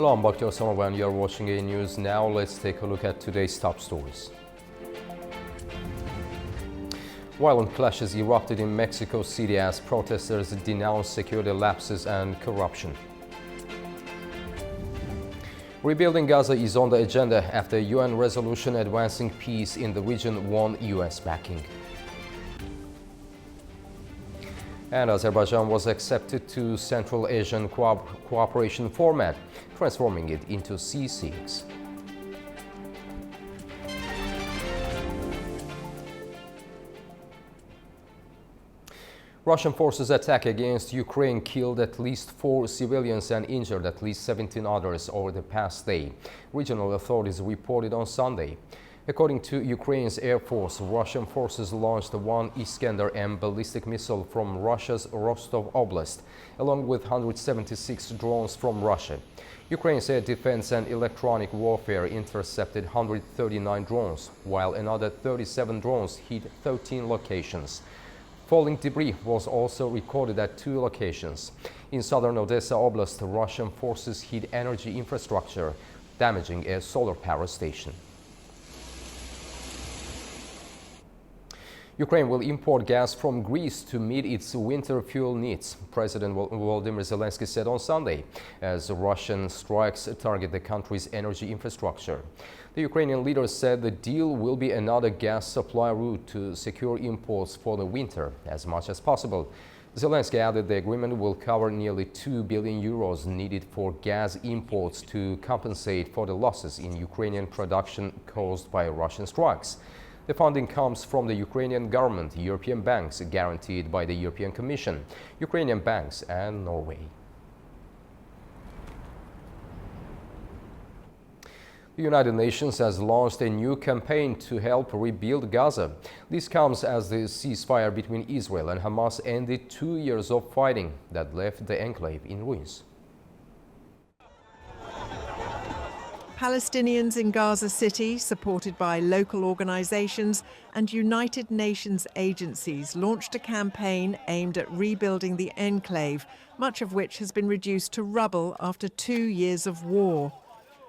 Hello, I'm Bakhtiar Samar and you're watching A News Now. Let's take a look at today's top stories. Violent clashes erupted in Mexico City as protesters denounced security lapses and corruption. Rebuilding Gaza is on the agenda after a UN resolution advancing peace in the region won US backing. And Azerbaijan was accepted to Central Asian Cooperation Format, transforming it into C6. Russian forces' attack against Ukraine killed at least 4 civilians and injured at least 17 others over the past day, regional authorities reported on Sunday. According to Ukraine's Air Force, Russian forces launched one Iskander-M ballistic missile from Russia's Rostov Oblast, along with 176 drones from Russia. Ukraine's air defense and electronic warfare intercepted 139 drones, while another 37 drones hit 13 locations. Falling debris was also recorded at 2 locations. In southern Odessa Oblast, Russian forces hit energy infrastructure, damaging a solar power station. Ukraine will import gas from Greece to meet its winter fuel needs, President Volodymyr Zelensky said on Sunday, as Russian strikes target the country's energy infrastructure. The Ukrainian leader said the deal will be another gas supply route to secure imports for the winter as much as possible. Zelensky added the agreement will cover nearly 2 billion euros needed for gas imports to compensate for the losses in Ukrainian production caused by Russian strikes. The funding comes from the Ukrainian government, European banks guaranteed by the European Commission, Ukrainian banks and Norway. The United Nations has launched a new campaign to help rebuild Gaza. This comes as the ceasefire between Israel and Hamas ended 2 years of fighting that left the enclave in ruins. Palestinians in Gaza City, supported by local organizations and United Nations agencies, launched a campaign aimed at rebuilding the enclave, much of which has been reduced to rubble after 2 years of war.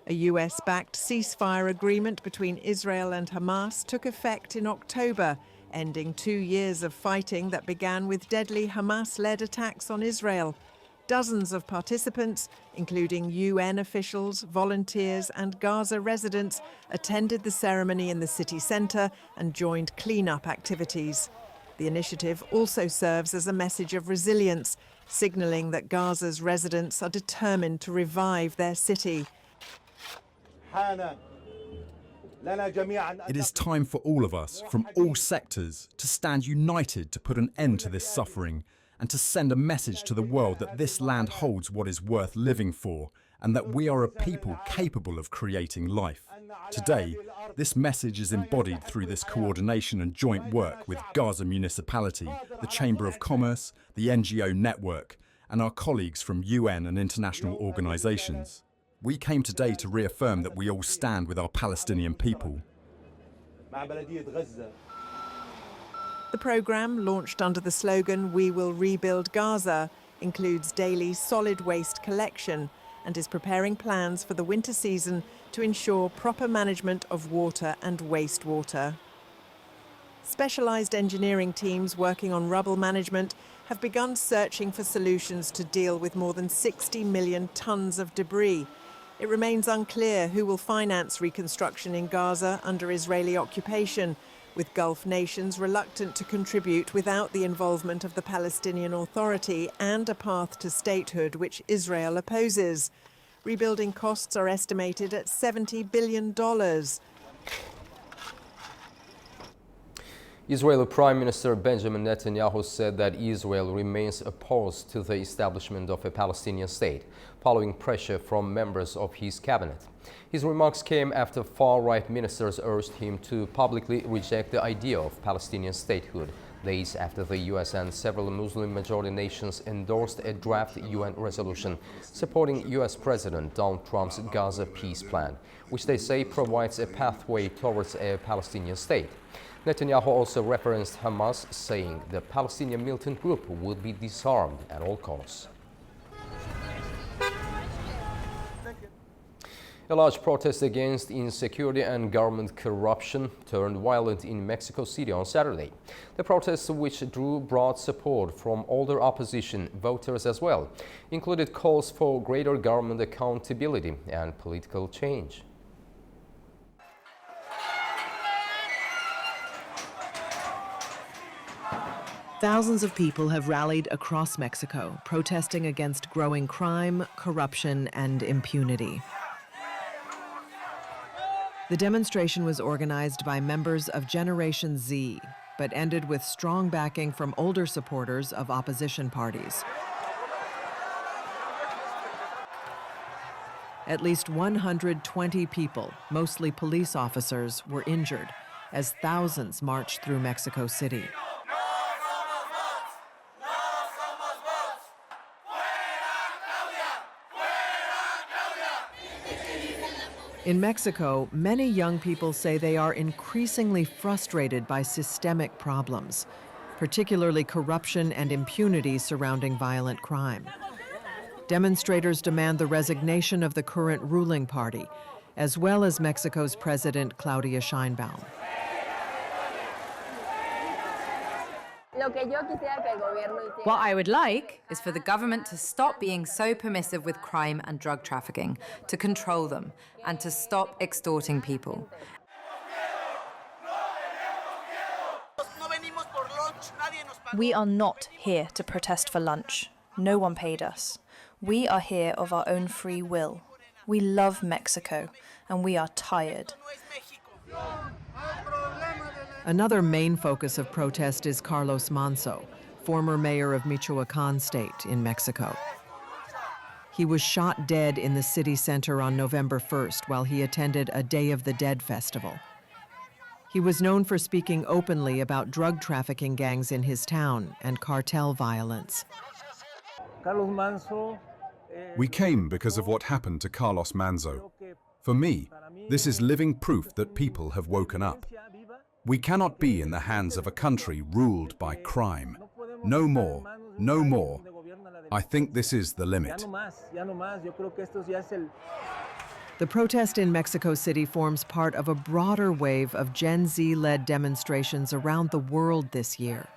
A US-backed ceasefire agreement between Israel and Hamas took effect in October, ending 2 years of fighting that began with deadly Hamas-led attacks on Israel. Dozens of participants, including UN officials, volunteers and Gaza residents, attended the ceremony in the city centre and joined clean-up activities. The initiative also serves as a message of resilience, signalling that Gaza's residents are determined to revive their city. It is time for all of us, from all sectors, to stand united to put an end to this suffering and to send a message to the world that this land holds what is worth living for and that we are a people capable of creating life. Today, this message is embodied through this coordination and joint work with Gaza Municipality, the Chamber of Commerce, the NGO network, and our colleagues from UN and international organizations. We came today to reaffirm that we all stand with our Palestinian people. The programme, launched under the slogan "We will rebuild Gaza," includes daily solid waste collection and is preparing plans for the winter season to ensure proper management of water and wastewater. Specialised engineering teams working on rubble management have begun searching for solutions to deal with more than 60 million tonnes of debris. It remains unclear who will finance reconstruction in Gaza under Israeli occupation, with Gulf nations reluctant to contribute without the involvement of the Palestinian Authority and a path to statehood which Israel opposes. Rebuilding costs are estimated at $70 billion. Israeli Prime Minister Benjamin Netanyahu said that Israel remains opposed to the establishment of a Palestinian state, following pressure from members of his cabinet. His remarks came after far-right ministers urged him to publicly reject the idea of Palestinian statehood, days after the US and several Muslim-majority nations endorsed a draft UN resolution supporting US President Donald Trump's Gaza peace plan, which they say provides a pathway towards a Palestinian state. Netanyahu also referenced Hamas, saying the Palestinian militant group would be disarmed at all costs. A large protest against insecurity and government corruption turned violent in Mexico City on Saturday. The protest, which drew broad support from older opposition voters as well, included calls for greater government accountability and political change. Thousands of people have rallied across Mexico, protesting against growing crime, corruption, and impunity. The demonstration was organized by members of Generation Z, but ended with strong backing from older supporters of opposition parties. At least 120 people, mostly police officers, were injured as thousands marched through Mexico City. In Mexico, many young people say they are increasingly frustrated by systemic problems, particularly corruption and impunity surrounding violent crime. Demonstrators demand the resignation of the current ruling party, as well as Mexico's President Claudia Sheinbaum. What I would like is for the government to stop being so permissive with crime and drug trafficking, to control them, and to stop extorting people. We are not here to protest for lunch. No one paid us. We are here of our own free will. We love Mexico, and we are tired. Another main focus of protest is Carlos Manzo, former mayor of Michoacán State in Mexico. He was shot dead in the city center on November 1st while he attended a Day of the Dead festival. He was known for speaking openly about drug trafficking gangs in his town and cartel violence. We came because of what happened to Carlos Manzo. For me, this is living proof that people have woken up. We cannot be in the hands of a country ruled by crime. No more, no more. I think this is the limit. The protest in Mexico City forms part of a broader wave of Gen Z-led demonstrations around the world this year.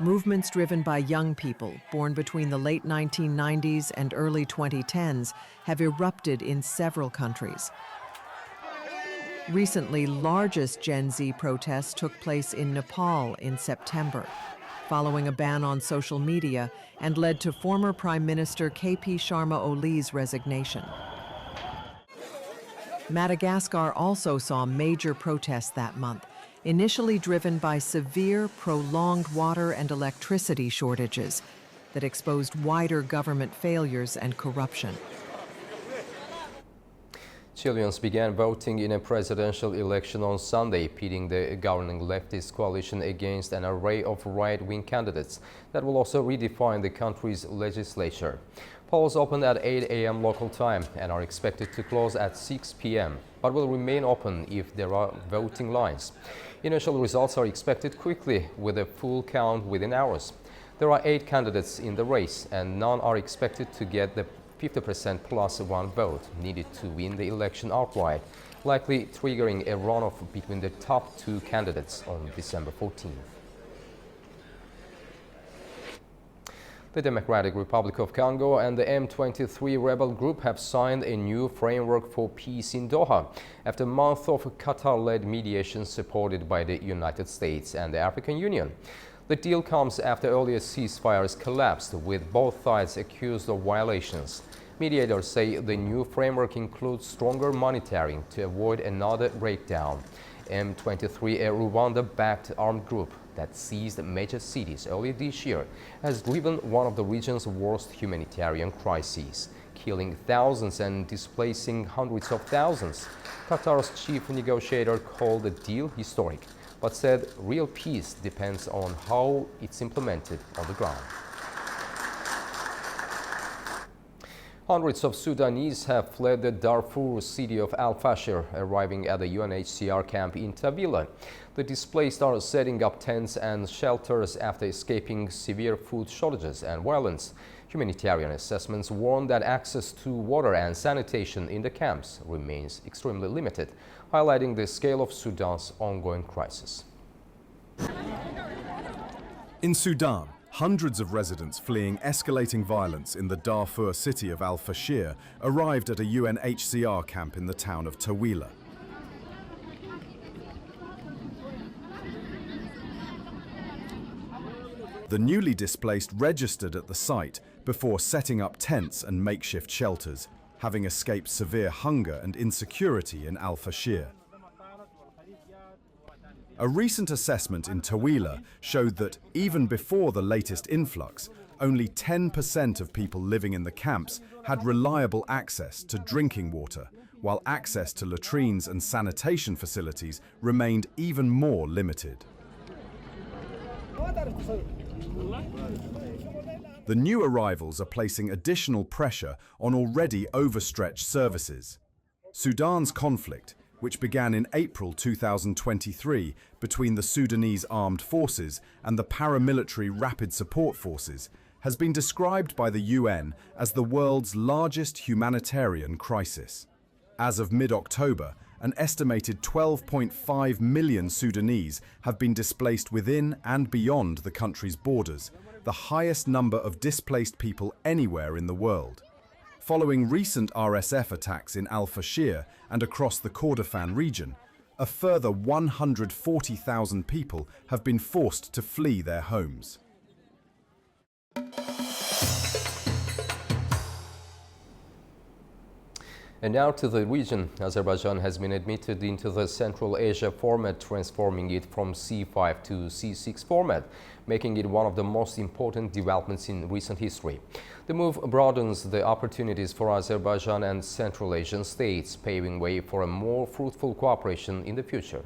Movements driven by young people, born between the late 1990s and early 2010s, have erupted in several countries. Recently, largest Gen Z protests took place in Nepal in September, following a ban on social media and led to former Prime Minister KP Sharma Oli's resignation. Madagascar also saw major protests that month, initially driven by severe, prolonged water and electricity shortages that exposed wider government failures and corruption. Chileans began voting in a presidential election on Sunday, pitting the governing leftist coalition against an array of right-wing candidates that will also redefine the country's legislature. Polls opened at 8 a.m. local time and are expected to close at 6 p.m., but will remain open if there are voting lines. Initial results are expected quickly, with a full count within hours. There are 8 candidates in the race, and none are expected to get the 50% plus one vote needed to win the election outright, likely triggering a runoff between the top 2 candidates on December 14th. The Democratic Republic of Congo and the M23 rebel group have signed a new framework for peace in Doha after a month of Qatar-led mediation supported by the United States and the African Union. The deal comes after earlier ceasefires collapsed, with both sides accused of violations. Mediators say the new framework includes stronger monitoring to avoid another breakdown. M23, a Rwanda-backed armed group that seized major cities earlier this year, has driven one of the region's worst humanitarian crises, killing thousands and displacing hundreds of thousands. Qatar's chief negotiator called the deal historic, but said real peace depends on how it's implemented on the ground. Hundreds of Sudanese have fled the Darfur city of Al Fashir, arriving at the UNHCR camp in Tavila. The displaced are setting up tents and shelters after escaping severe food shortages and violence. Humanitarian assessments warn that access to water and sanitation in the camps remains extremely limited, highlighting the scale of Sudan's ongoing crisis. In Sudan, hundreds of residents fleeing escalating violence in the Darfur city of Al-Fashir arrived at a UNHCR camp in the town of Tawila. The newly displaced registered at the site before setting up tents and makeshift shelters, having escaped severe hunger and insecurity in Al-Fashir. A recent assessment in Tawila showed that even before the latest influx, only 10% of people living in the camps had reliable access to drinking water, while access to latrines and sanitation facilities remained even more limited. The new arrivals are placing additional pressure on already overstretched services. Sudan's conflict, which began in April 2023 between the Sudanese Armed Forces and the paramilitary Rapid Support Forces, has been described by the UN as the world's largest humanitarian crisis. As of mid-October, an estimated 12.5 million Sudanese have been displaced within and beyond the country's borders, the highest number of displaced people anywhere in the world. Following recent RSF attacks in Al-Fashir and across the Kordofan region, a further 140,000 people have been forced to flee their homes. And now to the region. Azerbaijan has been admitted into the Central Asia format, transforming it from C5 to C6 format, making it one of the most important developments in recent history. The move broadens the opportunities for Azerbaijan and Central Asian states, paving way for a more fruitful cooperation in the future.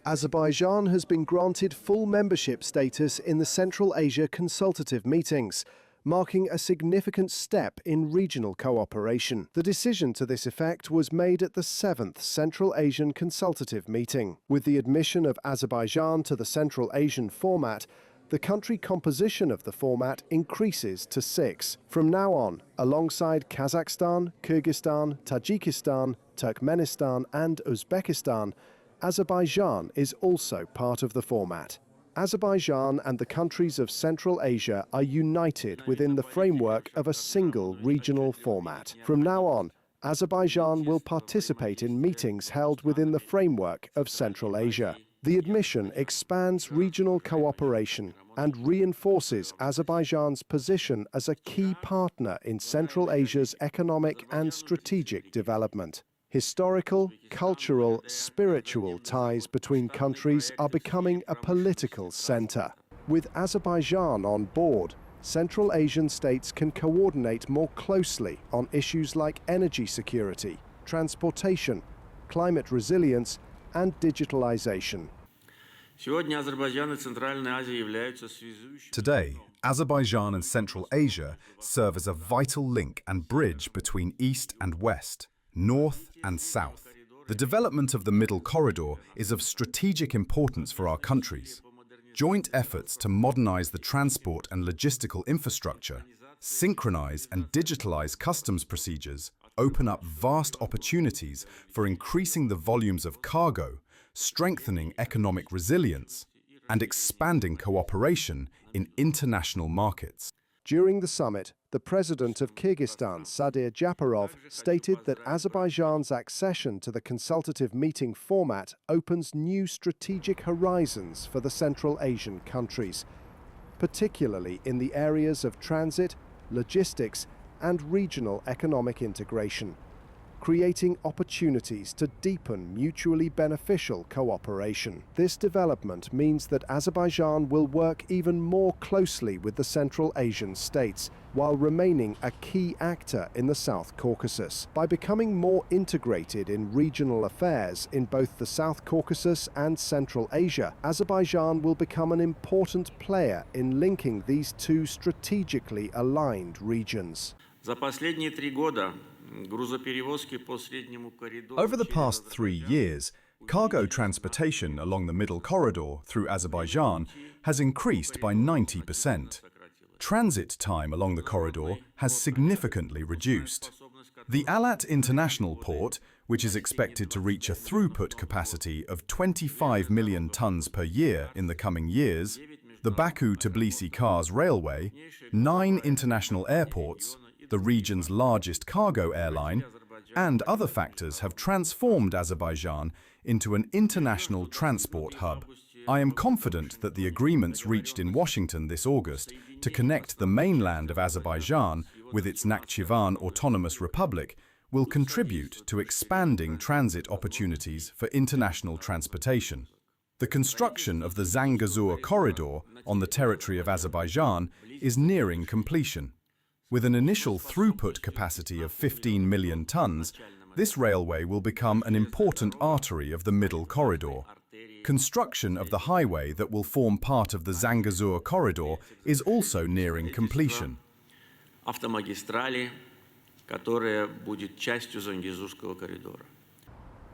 Azerbaijan has been granted full membership status in the Central Asia Consultative Meetings, marking a significant step in regional cooperation. The decision to this effect was made at the 7th Central Asian Consultative Meeting. With the admission of Azerbaijan to the Central Asian format, the country composition of the format increases to 6. From now on, alongside Kazakhstan, Kyrgyzstan, Tajikistan, Turkmenistan and Uzbekistan, Azerbaijan is also part of the format. Azerbaijan and the countries of Central Asia are united within the framework of a single regional format. From now on, Azerbaijan will participate in meetings held within the framework of Central Asia. The admission expands regional cooperation and reinforces Azerbaijan's position as a key partner in Central Asia's economic and strategic development. Historical, cultural, spiritual ties between countries are becoming a political center. With Azerbaijan on board, Central Asian states can coordinate more closely on issues like energy security, transportation, climate resilience, and digitalization. Today, Azerbaijan and Central Asia serve as a vital link and bridge between East and West, North and South. The development of the Middle Corridor is of strategic importance for our countries. Joint efforts to modernize the transport and logistical infrastructure, synchronize and digitalize customs procedures, open up vast opportunities for increasing the volumes of cargo, strengthening economic resilience, and expanding cooperation in international markets. During the summit, the president of Kyrgyzstan, Sadir Japarov, stated that Azerbaijan's accession to the consultative meeting format opens new strategic horizons for the Central Asian countries, particularly in the areas of transit, logistics, and regional economic integration, creating opportunities to deepen mutually beneficial cooperation. This development means that Azerbaijan will work even more closely with the Central Asian states, while remaining a key actor in the South Caucasus. By becoming more integrated in regional affairs in both the South Caucasus and Central Asia, Azerbaijan will become an important player in linking these two strategically aligned regions. Over the past 3 years, cargo transportation along the Middle Corridor through Azerbaijan has increased by 90%. transit time along the corridor has significantly reduced. The Alat International Port, which is expected to reach a throughput capacity of 25 million tons per year in the coming years, the Baku-Tbilisi-Kars Railway, 9 international airports, the region's largest cargo airline, and other factors have transformed Azerbaijan into an international transport hub. I am confident that the agreements reached in Washington this August to connect the mainland of Azerbaijan with its Nakhchivan Autonomous Republic will contribute to expanding transit opportunities for international transportation. The construction of the Zangezur corridor on the territory of Azerbaijan is nearing completion. With an initial throughput capacity of 15 million tons, this railway will become an important artery of the middle corridor. Construction of the highway that will form part of the Zangezur corridor is also nearing completion. Автомагистрали, которая будет частью Зангезурского коридора.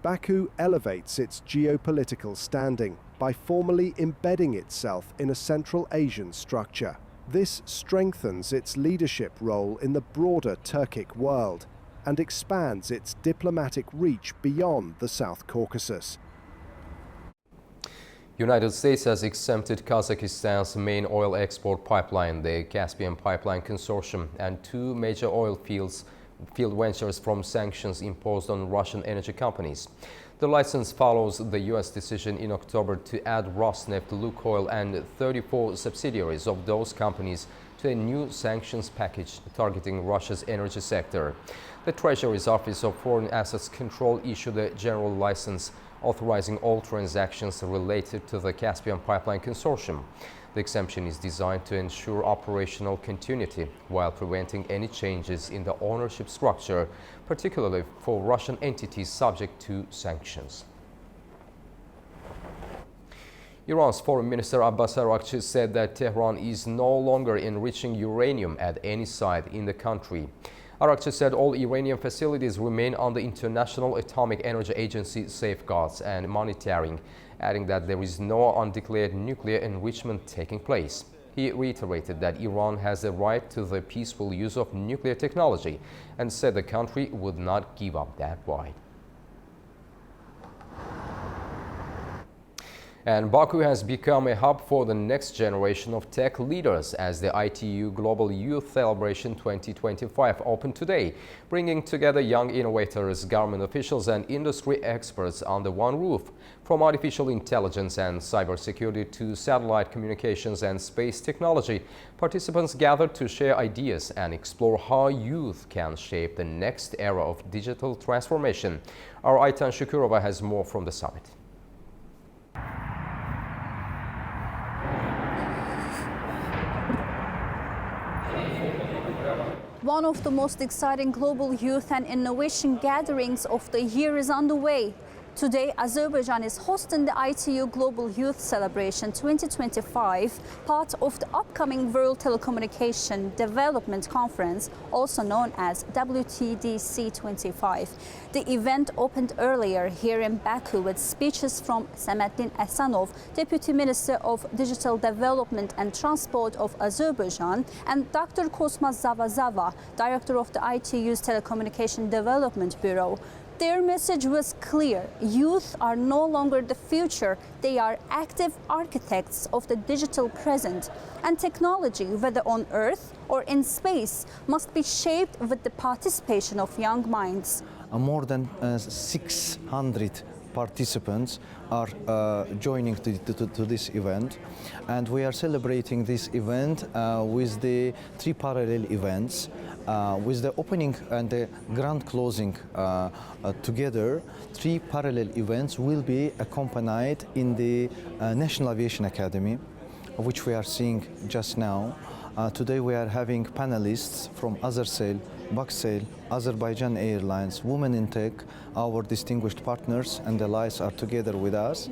Baku elevates its geopolitical standing by formally embedding itself in a Central Asian structure. This strengthens its leadership role in the broader Turkic world and expands its diplomatic reach beyond the South Caucasus. United States has exempted Kazakhstan's main oil export pipeline, the Caspian Pipeline Consortium, and 2 major oil field ventures from sanctions imposed on Russian energy companies. The license follows the U.S. decision in October to add Rosneft, Lukoil, and 34 subsidiaries of those companies to a new sanctions package targeting Russia's energy sector. The Treasury's Office of Foreign Assets Control issued a general license authorizing all transactions related to the Caspian Pipeline Consortium. The exemption is designed to ensure operational continuity while preventing any changes in the ownership structure, particularly for Russian entities subject to sanctions. Iran's Foreign Minister Abbas Araghchi said that Tehran is no longer enriching uranium at any site in the country. Araghchi said all Iranian facilities remain under International Atomic Energy Agency safeguards and monitoring, adding that there is no undeclared nuclear enrichment taking place. He reiterated that Iran has the right to the peaceful use of nuclear technology and said the country would not give up that right. And Baku has become a hub for the next generation of tech leaders as the ITU Global Youth Celebration 2025 opened today, bringing together young innovators, government officials, and industry experts under one roof. From artificial intelligence and cybersecurity to satellite communications and space technology, participants gathered to share ideas and explore how youth can shape the next era of digital transformation. Our Aytan Shukurova has more from the summit. One of the most exciting global youth and innovation gatherings of the year is underway. Today, Azerbaijan is hosting the ITU Global Youth Celebration 2025, part of the upcoming World Telecommunication Development Conference, also known as WTDC25. The event opened earlier here in Baku with speeches from Sametdin Asanov, Deputy Minister of Digital Development and Transport of Azerbaijan, and Dr. Kosmas Zavazava, Director of the ITU's Telecommunication Development Bureau. Their message was clear. Youth are no longer the future. They are active architects of the digital present. And technology, whether on Earth or in space, must be shaped with the participation of young minds. More than 600 participants are joining to this event, and we are celebrating this event with the 3 parallel events. With the opening and the grand closing together, 3 parallel events will be accompanied in the National Aviation Academy, which we are seeing just now. Today we are having panelists from Azersail, Baksail, Azerbaijan Airlines, Women in Tech. Our distinguished partners and allies are together with us.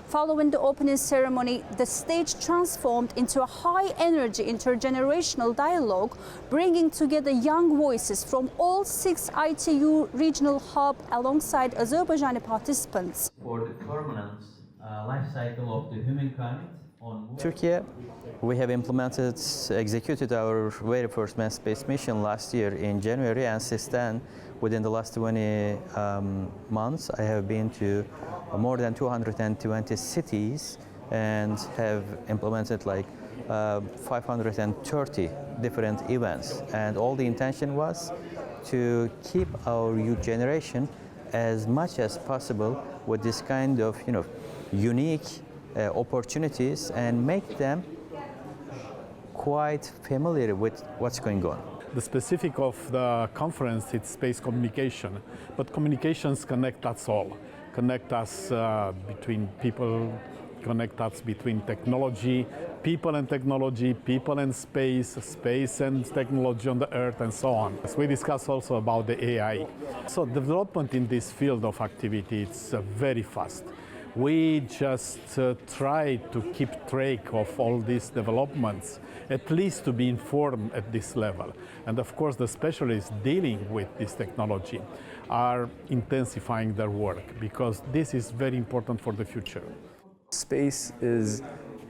Following the opening ceremony, the stage transformed into a high-energy intergenerational dialogue, bringing together young voices from all 6 ITU regional hubs alongside Azerbaijani participants. For the permanent life cycle of the humankind, Turkey, we have executed our very first manned space mission last year in January, and since then, within the last 20 months, I have been to more than 220 cities and have implemented like 530 different events. And all the intention was to keep our youth generation as much as possible with this kind of, unique opportunities and make them quite familiar with what's going on. The specific of the conference is space communication, but communications connect us all, connect us between people, connect us between technology, people and technology, people and space, space and technology on the Earth, and so on. As we discussed also about the AI. So development in this field of activity is very fast. We just try to keep track of all these developments, at least to be informed at this level. And of course, the specialists dealing with this technology are intensifying their work because this is very important for the future. Space is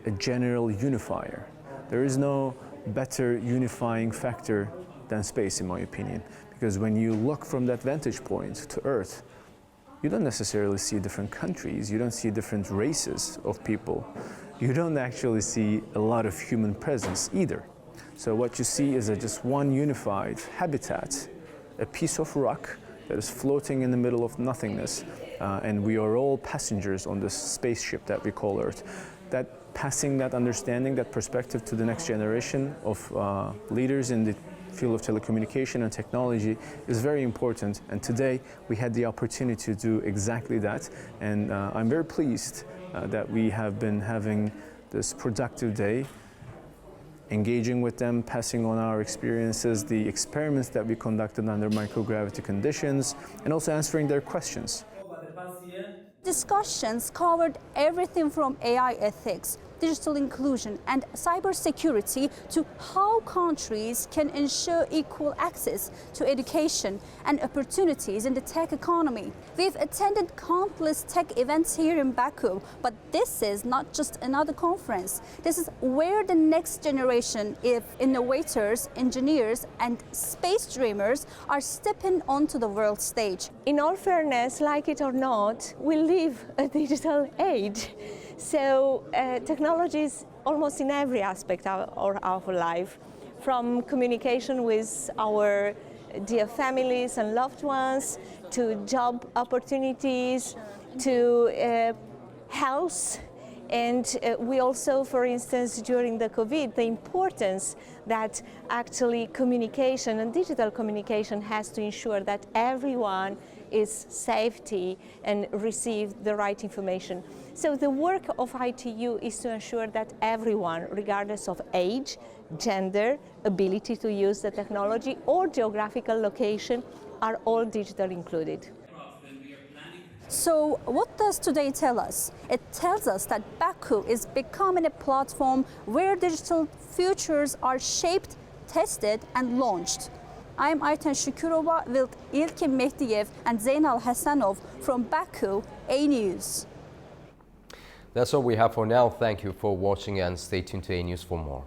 a general unifier. There is no better unifying factor than space, in my opinion, because when you look from that vantage point to Earth, you don't necessarily see different countries, you don't see different races of people, you don't actually see a lot of human presence either. So what you see is just one unified habitat, a piece of rock that is floating in the middle of nothingness, and we are all passengers on this spaceship that we call Earth. That passing that understanding, that perspective to the next generation of leaders in the field of telecommunication and technology is very important, and today we had the opportunity to do exactly that, and I'm very pleased that we have been having this productive day, engaging with them, passing on our experiences, the experiments that we conducted under microgravity conditions, and also answering their questions. Discussions covered everything from AI ethics, digital inclusion and cybersecurity to how countries can ensure equal access to education and opportunities in the tech economy. We've attended countless tech events here in Baku, but this is not just another conference. This is where the next generation of innovators, engineers and space dreamers are stepping onto the world stage. In all fairness, like it or not, we live a digital age. So technology is almost in every aspect of our life, from communication with our dear families and loved ones, to job opportunities, to health. And we also, for instance, during the COVID, the importance that actually communication and digital communication has to ensure that everyone is safety and receive the right information. So the work of ITU is to ensure that everyone, regardless of age, gender, ability to use the technology or geographical location, are all digital included. So what does today tell us? It tells us that Baku is becoming a platform where digital futures are shaped, tested and launched. I'm Ayten Shukurova with Ilkin Mehdiyev and Zeynal Hasanov from Baku, A News. That's all we have for now. Thank you for watching and stay tuned to A News for more.